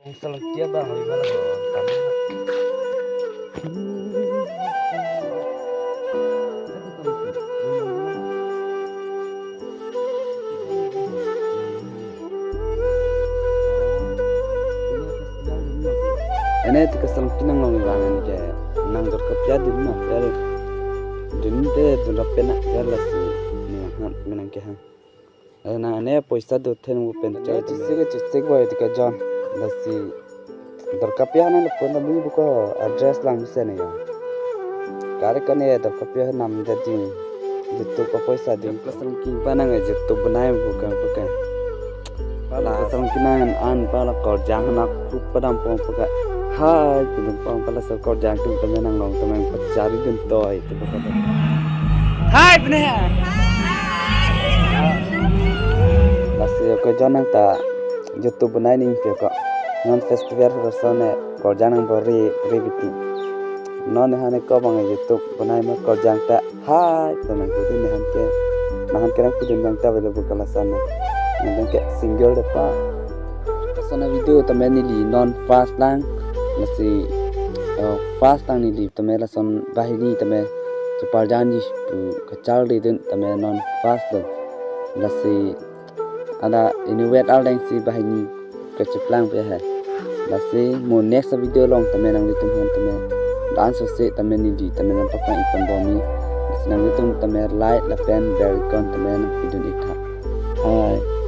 Selengkia bah hari malam tanah. Ene tika salam kinang nong rangan ke nang dor kapya din na yar din de dun rapena yar lasi minang ke han na ane poisa do then wo pen cha chise boy tika jon lasi dor kapya na le pon mi buko address lang mi se ne ya kare kane dor kapya nam de din jitu ko poisa din salam king panang e jitu banai buka la salam kinang an pala ko jang na ku padam pong paka hai penumpang pala sa kau jangkung temen nang long temen pecari gentoi itu bukan hai bener masih ko janang ta youtube benai ning pe ko non festival rasane ko janang bori ribiti non hane ko bang youtube benai ma ko jang ta hai temen ko din han ke ku din bang ta bele bukala sana nang ke single de pa sana video temen ni non fast lang masih fast tang ni lip tame la son bahini tame chupar janji pu kachal de den tame non fast do la si ada inuet al deng si bahini kachiplang pe hai la si mo next video long tame nang litum hon tame dance se tame ni di tame nang pakang ikon bomi nang litum tame like la pen bel kon tame nang idun itha hai